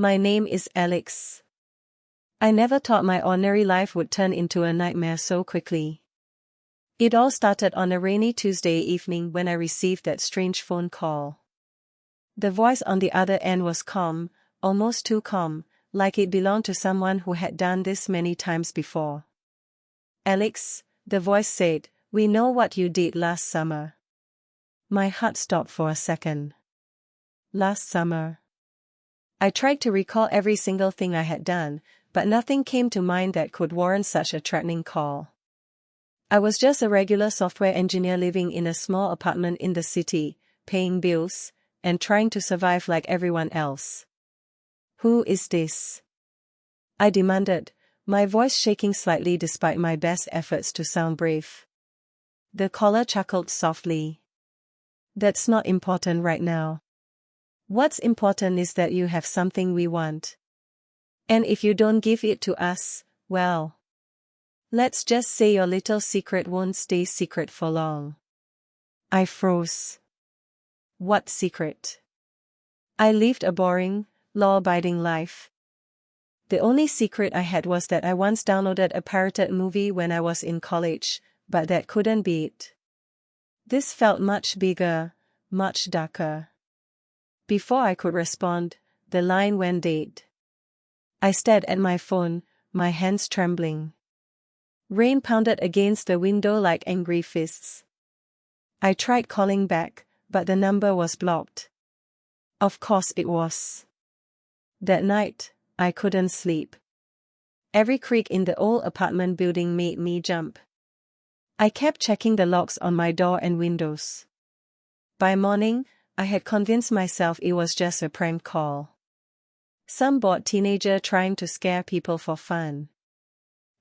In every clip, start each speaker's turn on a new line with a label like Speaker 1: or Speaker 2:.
Speaker 1: My name is Alex. I never thought my ordinary life would turn into a nightmare so quickly. It all started on a rainy Tuesday evening when I received that strange phone call. The voice on the other end was calm, almost too calm, like it belonged to someone who had done this many times before. Alex, the voice said, we know what you did last summer. My heart stopped for a second. Last summer. I tried to recall every single thing I had done, but nothing came to mind that could warrant such a threatening call. I was just a regular software engineer living in a small apartment in the city, paying bills, and trying to survive like everyone else. Who is this? I demanded, my voice shaking slightly despite my best efforts to sound brave. The caller chuckled softly. That's not important right now. What's important is that you have something we want. And if you don't give it to us, well, let's just say your little secret won't stay secret for long. I froze. What secret? I lived a boring, law-abiding life. The only secret I had was that I once downloaded a pirated movie when I was in college, but that couldn't be it. This felt much bigger, much darker. Before I could respond, the line went dead. I stared at my phone, my hands trembling. Rain pounded against the window like angry fists. I tried calling back, but the number was blocked. Of course it was. That night, I couldn't sleep. Every creak in the old apartment building made me jump. I kept checking the locks on my door and windows. By morning, I had convinced myself it was just a prank call. Some bored teenager trying to scare people for fun.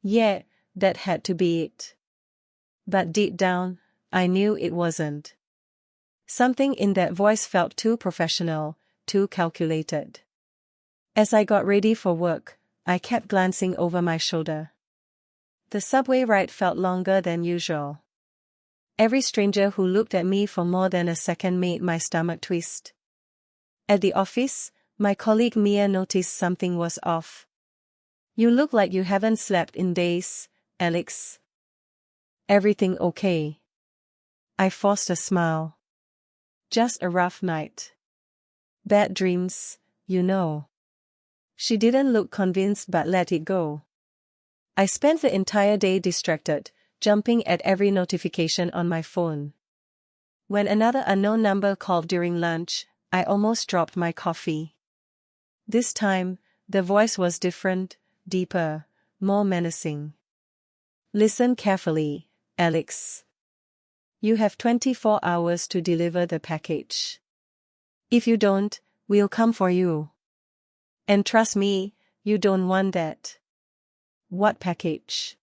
Speaker 1: Yeah, that had to be it. But deep down, I knew it wasn't. Something in that voice felt too professional, too calculated. As I got ready for work, I kept glancing over my shoulder. The subway ride felt longer than usual. Every stranger who looked at me for more than a second made my stomach twist. At the office, my colleague Mia noticed something was off. You look like you haven't slept in days, Alex. Everything okay? I forced a smile. Just a rough night. Bad dreams, you know. She didn't look convinced but let it go. I spent the entire day distracted, jumping at every notification on my phone. When another unknown number called during lunch, I almost dropped my coffee. This time, the voice was different, deeper, more menacing. Listen carefully, Alex. You have 24 hours to deliver the package. If you don't, we'll come for you. And trust me, you don't want that. What package?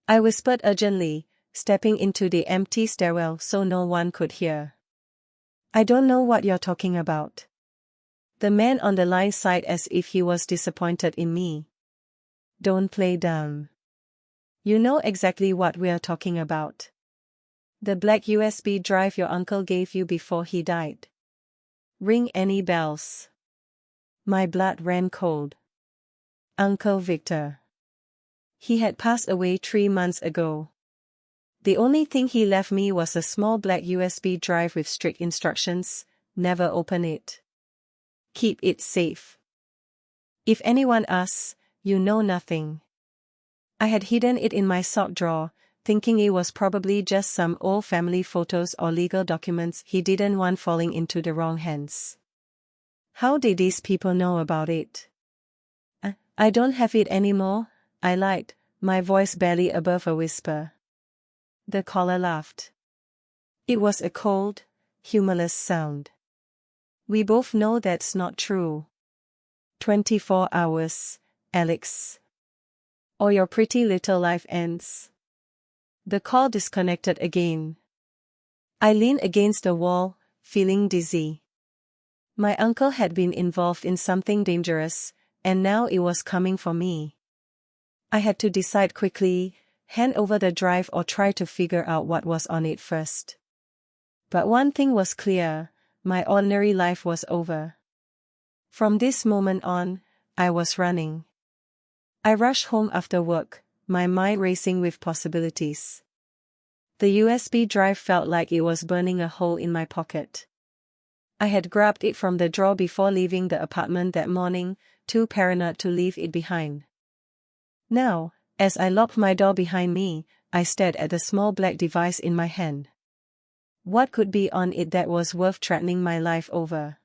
Speaker 1: I whispered urgently, stepping into the empty stairwell so no one could hear. I don't know what you're talking about. The man on the line sighed as if he was disappointed in me. Don't play dumb. You know exactly what we're talking about. The black USB drive your uncle gave you before he died. Ring any bells? My blood ran cold. Uncle Victor. He had passed away 3 months ago. The only thing he left me was a small black USB drive with strict instructions: never open it. Keep it safe. If anyone asks, you know nothing. I had hidden it in my sock drawer, thinking it was probably just some old family photos or legal documents he didn't want falling into the wrong hands. How did these people know about it? I don't have it anymore, I lied, my voice barely above a whisper. The caller laughed. It was a cold, humorless sound. We both know that's not true. 24 hours, Alex. Or your pretty little life ends. The call disconnected again. I leaned against the wall, feeling dizzy. My uncle had been involved in something dangerous, and now it was coming for me. I had to decide quickly, hand over the drive or try to figure out what was on it first. But one thing was clear, my ordinary life was over. From this moment on, I was running. I rushed home after work, my mind racing with possibilities. The USB drive felt like it was burning a hole in my pocket. I had grabbed it from the drawer before leaving the apartment that morning, too paranoid to leave it behind. Now, as I locked my door behind me, I stared at the small black device in my hand. What could be on it that was worth threatening my life over?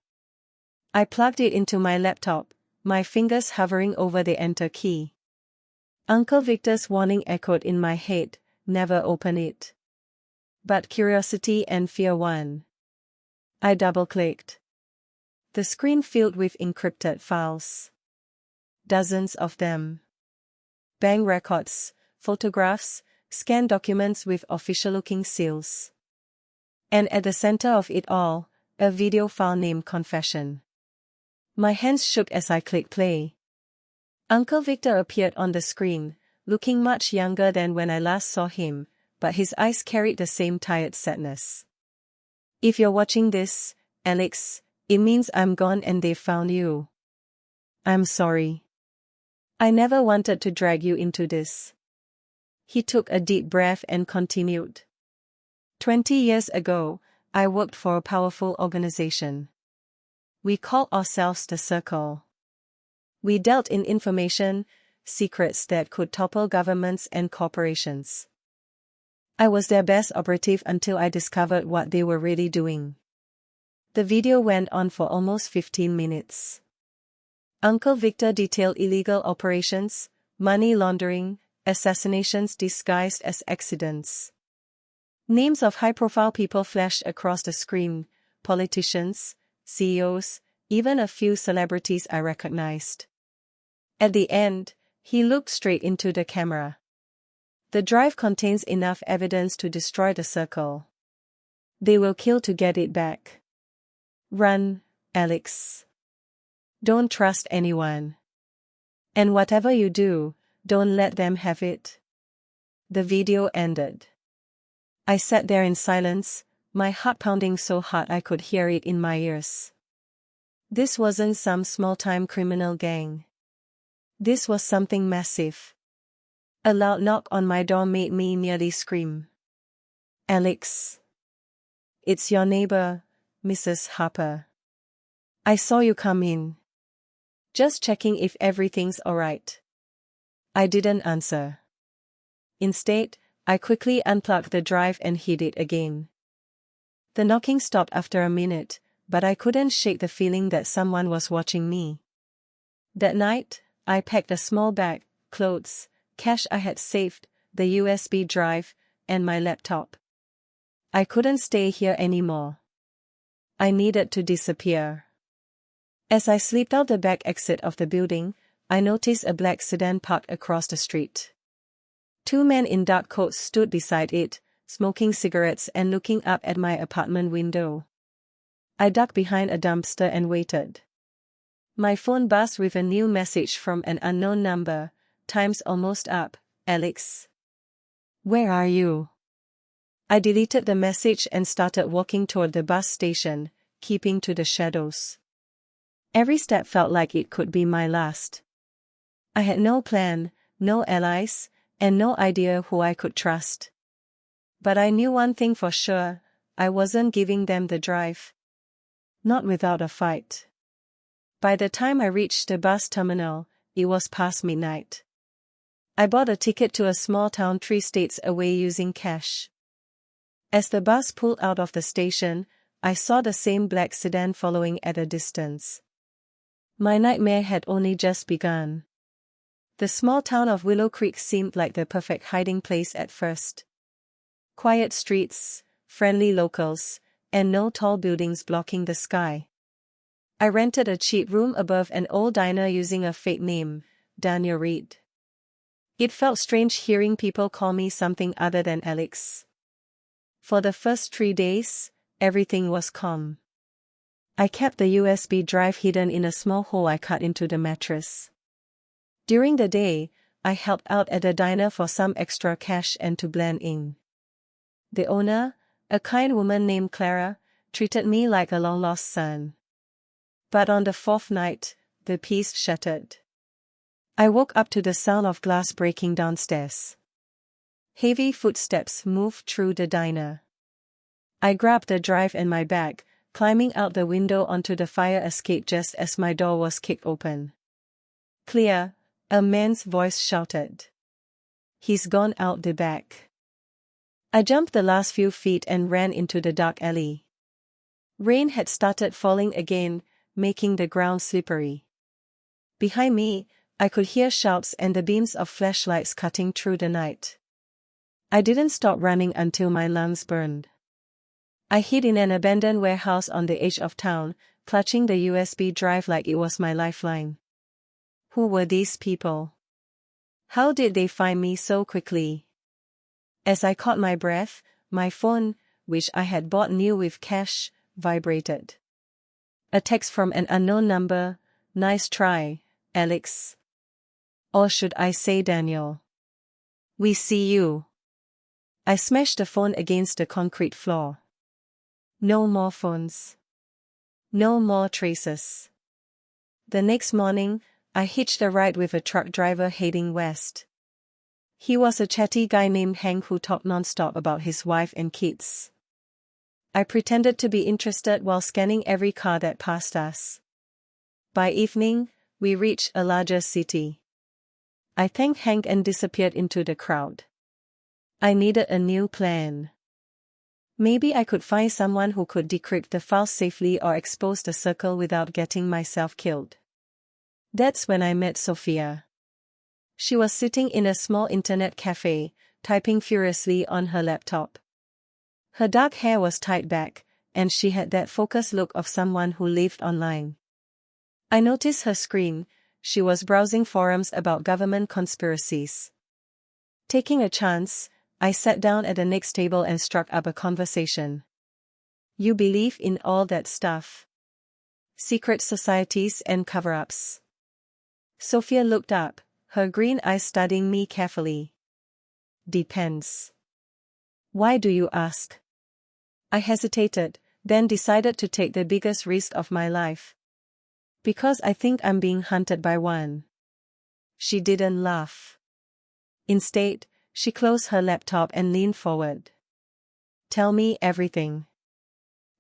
Speaker 1: I plugged it into my laptop, my fingers hovering over the enter key. Uncle Victor's warning echoed in my head, never open it. But curiosity and fear won. I double-clicked. The screen filled with encrypted files. Dozens of them. Bank records, photographs, scanned documents with official-looking seals. And at the center of it all, a video file named Confession. My hands shook as I clicked play. Uncle Victor appeared on the screen, looking much younger than when I last saw him, but his eyes carried the same tired sadness. If you're watching this, Alex, it means I'm gone and they found you. I'm sorry. I never wanted to drag you into this. He took a deep breath and continued. 20 years ago, I worked for a powerful organization. We called ourselves the Circle. We dealt in information, secrets that could topple governments and corporations. I was their best operative until I discovered what they were really doing. The video went on for almost 15 minutes. Uncle Victor detailed illegal operations, money laundering, assassinations disguised as accidents. Names of high-profile people flashed across the screen, politicians, CEOs, even a few celebrities I recognized. At the end, he looked straight into the camera. The drive contains enough evidence to destroy the Circle. They will kill to get it back. Run, Alex. Don't trust anyone. And whatever you do, don't let them have it. The video ended. I sat there in silence, my heart pounding so hard I could hear it in my ears. This wasn't some small-time criminal gang. This was something massive. A loud knock on my door made me nearly scream. Alex. It's your neighbor, Mrs. Harper. I saw you come in. Just checking if everything's alright. I didn't answer. Instead, I quickly unplugged the drive and hid it again. The knocking stopped after a minute, but I couldn't shake the feeling that someone was watching me. That night, I packed a small bag, clothes, cash I had saved, the USB drive, and my laptop. I couldn't stay here anymore. I needed to disappear. As I slipped out the back exit of the building, I noticed a black sedan parked across the street. Two men in dark coats stood beside it, smoking cigarettes and looking up at my apartment window. I ducked behind a dumpster and waited. My phone buzzed with a new message from an unknown number. Time's almost up, Alex. Where are you? I deleted the message and started walking toward the bus station, keeping to the shadows. Every step felt like it could be my last. I had no plan, no allies, and no idea who I could trust. But I knew one thing for sure, I wasn't giving them the drive. Not without a fight. By the time I reached the bus terminal, it was past midnight. I bought a ticket to a small town 3 states away using cash. As the bus pulled out of the station, I saw the same black sedan following at a distance. My nightmare had only just begun. The small town of Willow Creek seemed like the perfect hiding place at first. Quiet streets, friendly locals, and no tall buildings blocking the sky. I rented a cheap room above an old diner using a fake name, Daniel Reed. It felt strange hearing people call me something other than Alex. For the first 3 days, everything was calm. I kept the USB drive hidden in a small hole I cut into the mattress. During the day, I helped out at the diner for some extra cash and to blend in. The owner, a kind woman named Clara, treated me like a long-lost son. But on the fourth night, the peace shattered. I woke up to the sound of glass breaking downstairs. Heavy footsteps moved through the diner. I grabbed the drive and my bag, climbing out the window onto the fire escape just as my door was kicked open. "Clear," a man's voice shouted. "He's gone out the back." I jumped the last few feet and ran into the dark alley. Rain had started falling again, making the ground slippery. Behind me, I could hear shouts and the beams of flashlights cutting through the night. I didn't stop running until my lungs burned. I hid in an abandoned warehouse on the edge of town, clutching the USB drive like it was my lifeline. Who were these people? How did they find me so quickly? As I caught my breath, my phone, which I had bought new with cash, vibrated. A text from an unknown number. "Nice try, Alex. Or should I say Daniel? We see you." I smashed the phone against the concrete floor. No more phones. No more traces. The next morning, I hitched a ride with a truck driver heading west. He was a chatty guy named Hank who talked non-stop about his wife and kids. I pretended to be interested while scanning every car that passed us. By evening, we reached a larger city. I thanked Hank and disappeared into the crowd. I needed a new plan. Maybe I could find someone who could decrypt the files safely or expose the circle without getting myself killed. That's when I met Sophia. She was sitting in a small internet cafe, typing furiously on her laptop. Her dark hair was tied back, and she had that focused look of someone who lived online. I noticed her screen. She was browsing forums about government conspiracies. Taking a chance, I sat down at the next table and struck up a conversation. "You believe in all that stuff? Secret societies and cover-ups?" Sophia looked up, her green eyes studying me carefully. "Depends. Why do you ask?" I hesitated, then decided to take the biggest risk of my life. "Because I think I'm being hunted by one." She didn't laugh. Instead, she closed her laptop and leaned forward. "Tell me everything."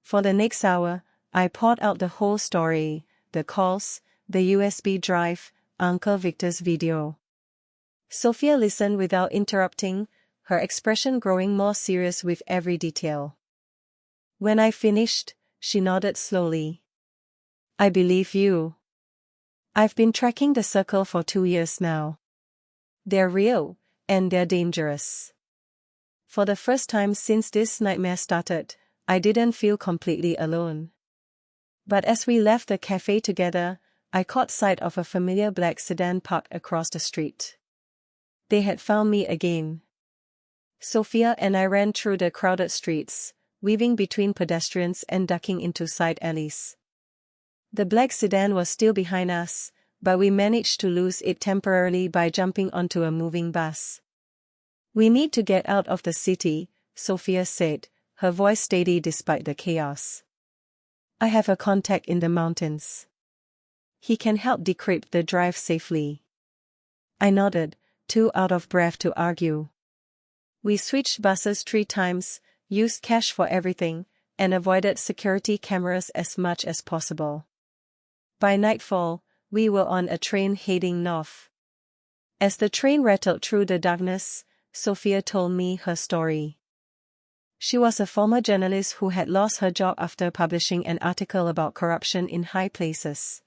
Speaker 1: For the next hour, I poured out the whole story, the calls, the USB drive, Uncle Victor's video. Sophia listened without interrupting, her expression growing more serious with every detail. When I finished, she nodded slowly. "I believe you. I've been tracking the circle for 2 years now. They're real, and they're dangerous." For the first time since this nightmare started, I didn't feel completely alone. But as we left the cafe together, I caught sight of a familiar black sedan parked across the street. They had found me again. Sophia and I ran through the crowded streets, weaving between pedestrians and ducking into side alleys. The black sedan was still behind us, but we managed to lose it temporarily by jumping onto a moving bus. "We need to get out of the city," Sophia said, her voice steady despite the chaos. "I have a contact in the mountains. He can help decrypt the drive safely." I nodded, too out of breath to argue. We switched buses 3 times, used cash for everything, and avoided security cameras as much as possible. By nightfall, we were on a train heading north. As the train rattled through the darkness, Sophia told me her story. She was a former journalist who had lost her job after publishing an article about corruption in high places.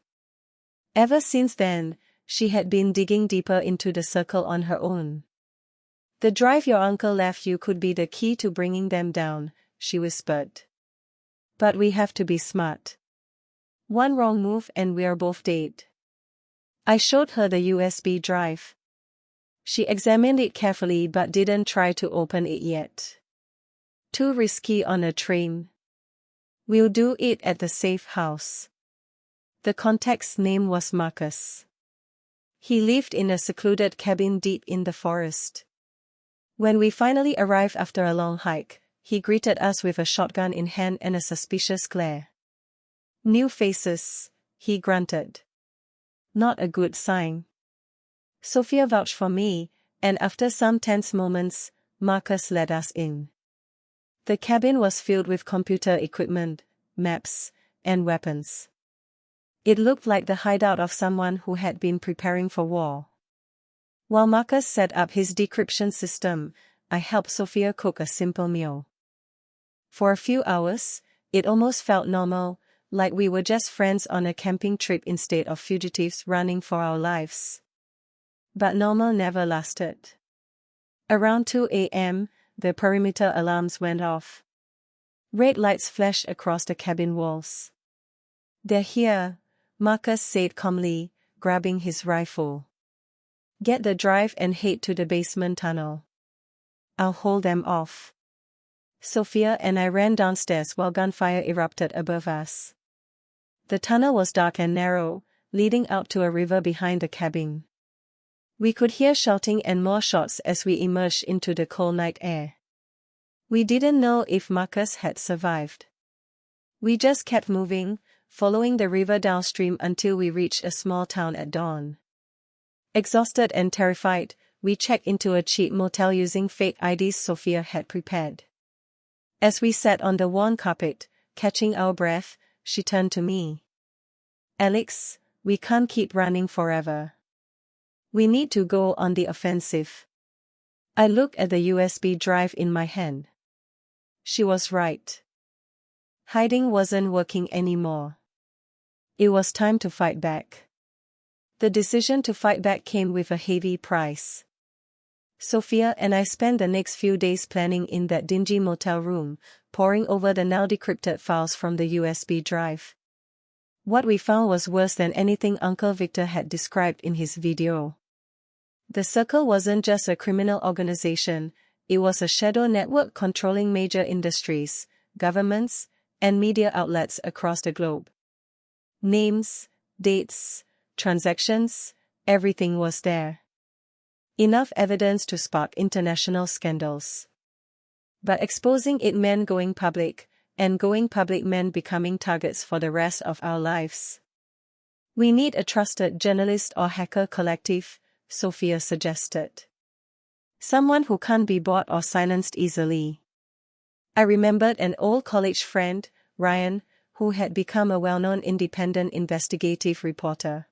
Speaker 1: Ever since then, she had been digging deeper into the circle on her own. "The drive your uncle left you could be the key to bringing them down," she whispered. "But we have to be smart. One wrong move and we're both dead." I showed her the USB drive. She examined it carefully but didn't try to open it yet. "Too risky on a train. We'll do it at the safe house." The contact's name was Marcus. He lived in a secluded cabin deep in the forest. When we finally arrived after a long hike, he greeted us with a shotgun in hand and a suspicious glare. "New faces," he grunted. Not a good sign. Sophia vouched for me, and after some tense moments, Marcus led us in. The cabin was filled with computer equipment, maps, and weapons. It looked like the hideout of someone who had been preparing for war. While Marcus set up his decryption system, I helped Sophia cook a simple meal. For a few hours, it almost felt normal, like we were just friends on a camping trip instead of fugitives running for our lives. But normal never lasted. Around 2 a.m., the perimeter alarms went off. Red lights flashed across the cabin walls. "They're here," Marcus said calmly, grabbing his rifle. "Get the drive and head to the basement tunnel. I'll hold them off." Sophia and I ran downstairs while gunfire erupted above us. The tunnel was dark and narrow, leading out to a river behind the cabin. We could hear shouting and more shots as we emerged into the cold night air. We didn't know if Marcus had survived. We just kept moving, following the river downstream until we reached a small town at dawn. Exhausted and terrified, we checked into a cheap motel using fake IDs Sophia had prepared. As we sat on the worn carpet, catching our breath, she turned to me. "Alex, we can't keep running forever. We need to go on the offensive." I looked at the USB drive in my hand. She was right. Hiding wasn't working anymore. It was time to fight back. The decision to fight back came with a heavy price. Sophia and I spent the next few days planning in that dingy motel room, poring over the now decrypted files from the USB drive. What we found was worse than anything Uncle Victor had described in his video. The Circle wasn't just a criminal organization, it was a shadow network controlling major industries, governments, and media outlets across the globe. Names, dates, transactions, everything was there. Enough evidence to spark international scandals. But exposing it meant going public, and going public meant becoming targets for the rest of our lives. "We need a trusted journalist or hacker collective," Sophia suggested. "Someone who can't be bought or silenced easily." I remembered an old college friend, Ryan, who had become a well-known independent investigative reporter.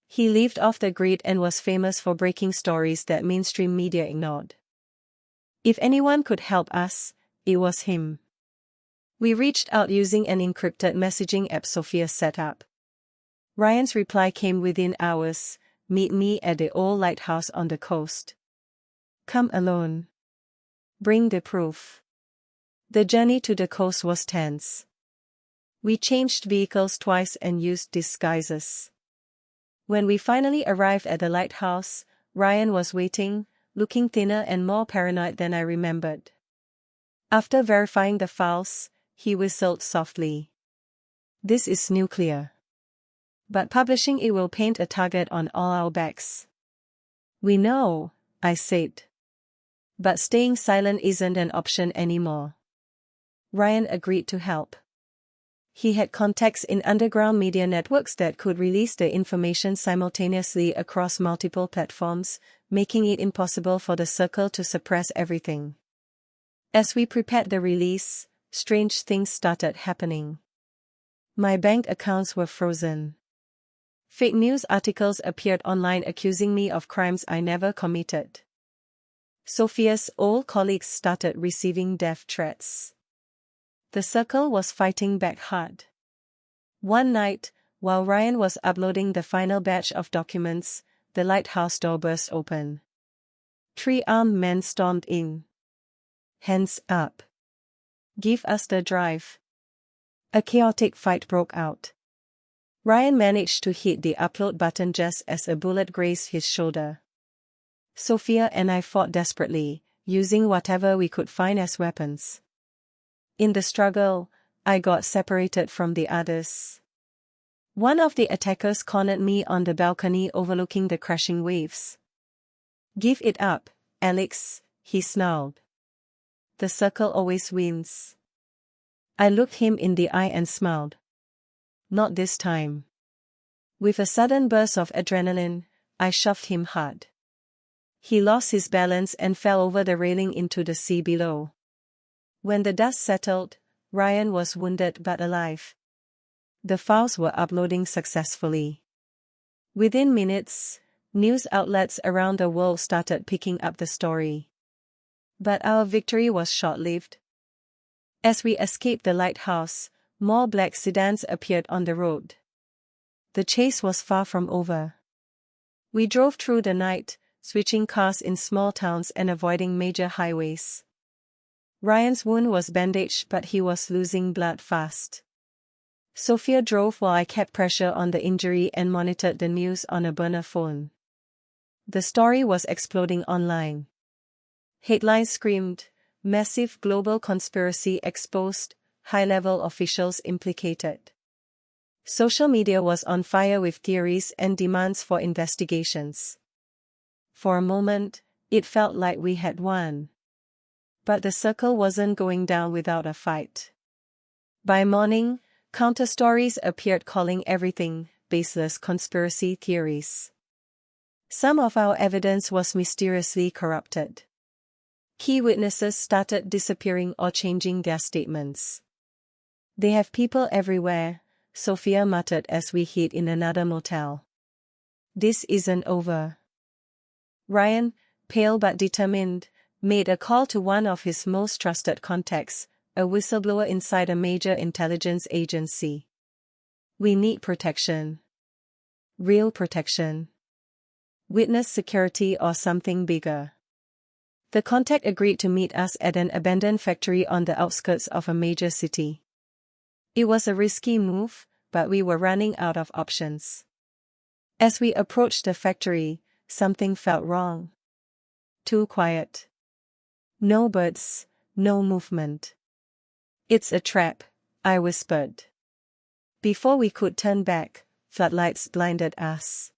Speaker 1: He lived off the grid and was famous for breaking stories that mainstream media ignored. If anyone could help us, it was him. We reached out using an encrypted messaging app Sophia set up. Ryan's reply came within hours: "Meet me at the old lighthouse on the coast. Come alone. Bring the proof." The journey to the coast was tense. We changed vehicles twice and used disguises. When we finally arrived at the lighthouse, Ryan was waiting, looking thinner and more paranoid than I remembered. After verifying the files, he whistled softly. "This is nuclear. But publishing it will paint a target on all our backs." "We know," I said. "But staying silent isn't an option anymore." Ryan agreed to help. He had contacts in underground media networks that could release the information simultaneously across multiple platforms, making it impossible for the Circle to suppress everything. As we prepared the release, strange things started happening. My bank accounts were frozen. Fake news articles appeared online accusing me of crimes I never committed. Sophia's old colleagues started receiving death threats. The Circle was fighting back hard. One night, while Ryan was uploading the final batch of documents, the lighthouse door burst open. 3 armed men stormed in. "Hands up. Give us the drive." A chaotic fight broke out. Ryan managed to hit the upload button just as a bullet grazed his shoulder. Sophia and I fought desperately, using whatever we could find as weapons. In the struggle, I got separated from the others. One of the attackers cornered me on the balcony overlooking the crashing waves. "Give it up, Alex," he snarled. "The Circle always wins." I looked him in the eye and smiled. "Not this time." With a sudden burst of adrenaline, I shoved him hard. He lost his balance and fell over the railing into the sea below. When the dust settled, Ryan was wounded but alive. The files were uploading successfully. Within minutes, news outlets around the world started picking up the story. But our victory was short-lived. As we escaped the lighthouse, more black sedans appeared on the road. The chase was far from over. We drove through the night, switching cars in small towns and avoiding major highways. Ryan's wound was bandaged, but he was losing blood fast. Sophia drove while I kept pressure on the injury and monitored the news on a burner phone. The story was exploding online. Headlines screamed, "Massive global conspiracy exposed, high-level officials implicated." Social media was on fire with theories and demands for investigations. For a moment, it felt like we had won. But the circle wasn't going down without a fight. By morning, counter-stories appeared calling everything baseless conspiracy theories. Some of our evidence was mysteriously corrupted. Key witnesses started disappearing or changing their statements. "They have people everywhere," Sophia muttered as we hid in another motel. "This isn't over." Ryan, pale but determined, made a call to one of his most trusted contacts, a whistleblower inside a major intelligence agency. "We need protection. Real protection. Witness security or something bigger." The contact agreed to meet us at an abandoned factory on the outskirts of a major city. It was a risky move, but we were running out of options. As we approached the factory, something felt wrong. Too quiet. No birds, no movement. "It's a trap," I whispered. Before we could turn back, floodlights blinded us.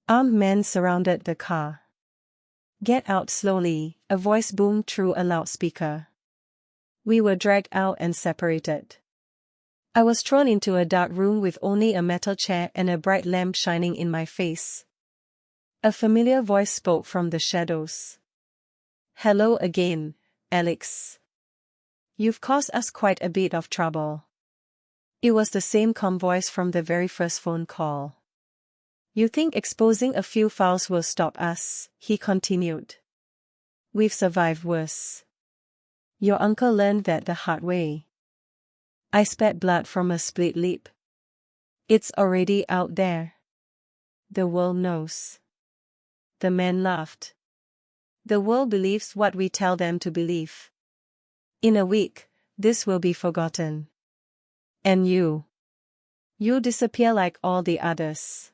Speaker 1: Armed men surrounded the car. "Get out slowly," a voice boomed through a loudspeaker. We were dragged out and separated. I was thrown into a dark room with only a metal chair and a bright lamp shining in my face. A familiar voice spoke from the shadows. "Hello again, Alex. You've caused us quite a bit of trouble." It was the same calm voice from the very first phone call. "You think exposing a few files will stop us?" he continued. "We've survived worse. Your uncle learned that the hard way." I spat blood from a split lip. "It's already out there. The world knows." The man laughed. "The world believes what we tell them to believe. In a week, this will be forgotten. And you'll disappear like all the others."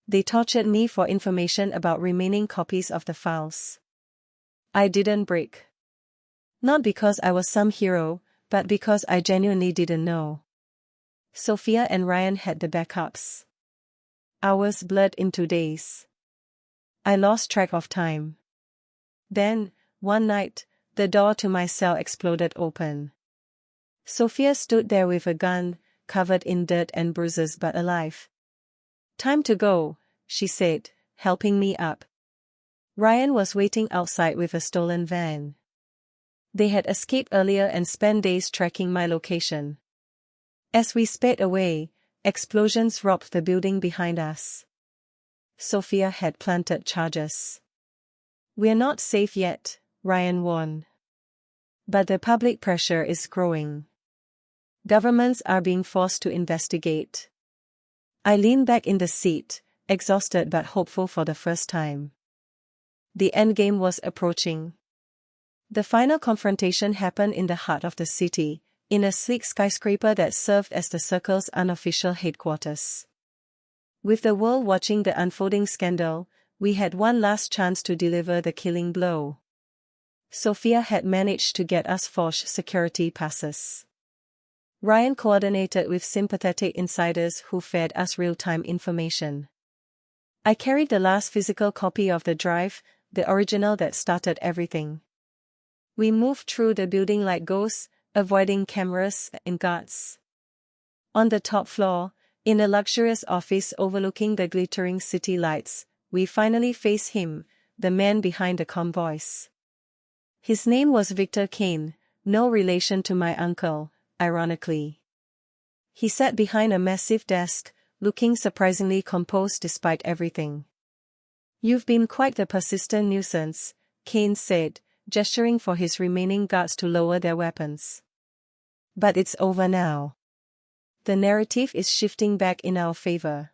Speaker 1: They tortured me for information about remaining copies of the files. I didn't break. Not because I was some hero, but because I genuinely didn't know. Sophia and Ryan had the backups. Hours blurred into days. I lost track of time. Then, one night, the door to my cell exploded open. Sophia stood there with a gun, covered in dirt and bruises but alive. "Time to go," she said, helping me up. Ryan was waiting outside with a stolen van. They had escaped earlier and spent days tracking my location. As we sped away, explosions rocked the building behind us. Sophia had planted charges. "We're not safe yet," Ryan warned. "But the public pressure is growing. Governments are being forced to investigate." I leaned back in the seat, exhausted but hopeful for the first time. The endgame was approaching. The final confrontation happened in the heart of the city, in a sleek skyscraper that served as the Circle's unofficial headquarters. With the world watching the unfolding scandal, we had one last chance to deliver the killing blow. Sophia had managed to get us forged security passes. Ryan coordinated with sympathetic insiders who fed us real-time information. I carried the last physical copy of the drive, the original that started everything. We moved through the building like ghosts, avoiding cameras and guards. On the top floor, In a luxurious office overlooking the glittering city lights, we finally face him, the man behind the calm voice. His name was Victor Kane, no relation to my uncle, ironically. He sat behind a massive desk, looking surprisingly composed despite everything. "You've been quite the persistent nuisance," Kane said, gesturing for his remaining guards to lower their weapons. "But it's over now. The narrative is shifting back in our favor."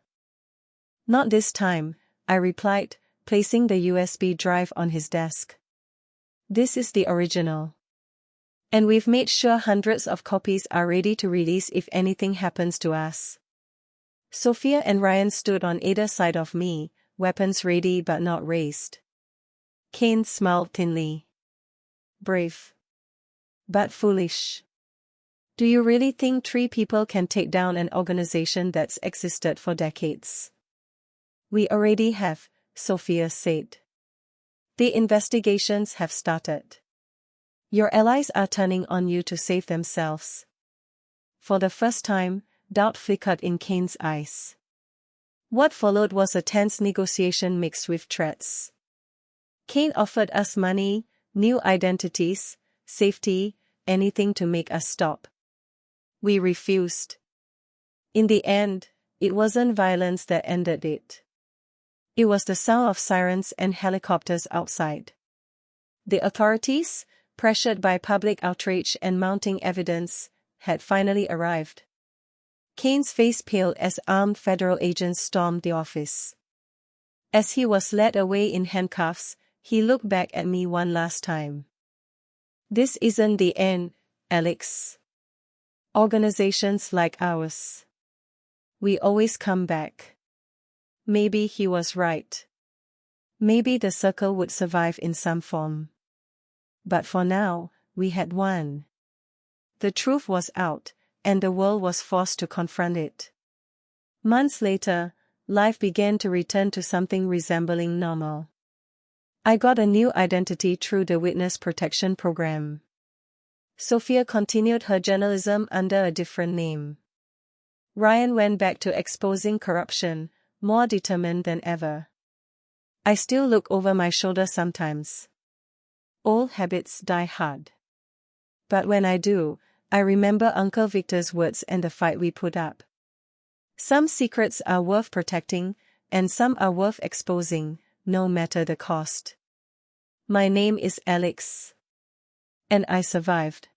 Speaker 1: "Not this time," I replied, placing the USB drive on his desk. "This is the original. And we've made sure hundreds of copies are ready to release if anything happens to us." Sophia and Ryan stood on either side of me, weapons ready but not raised. Kane smiled thinly. "Brave. But foolish. Do you really think 3 people can take down an organization that's existed for decades?" "We already have," Sophia said. "The investigations have started. Your allies are turning on you to save themselves." For the first time, doubt flickered in Kane's eyes. What followed was a tense negotiation mixed with threats. Kane offered us money, new identities, safety, anything to make us stop. We refused. In the end, it wasn't violence that ended it. It was the sound of sirens and helicopters outside. The authorities, pressured by public outrage and mounting evidence, had finally arrived. Kane's face paled as armed federal agents stormed the office. As he was led away in handcuffs, he looked back at me one last time. "This isn't the end, Alex. Organizations like ours, we always come back." Maybe he was right. Maybe the circle would survive in some form. But for now, we had won. The truth was out, and the world was forced to confront it. Months later, life began to return to something resembling normal. I got a new identity through the Witness Protection Program. Sophia continued her journalism under a different name. Ryan went back to exposing corruption, more determined than ever. I still look over my shoulder sometimes. Old habits die hard. But when I do, I remember Uncle Victor's words and the fight we put up. Some secrets are worth protecting, and some are worth exposing, no matter the cost. My name is Alex. And I survived.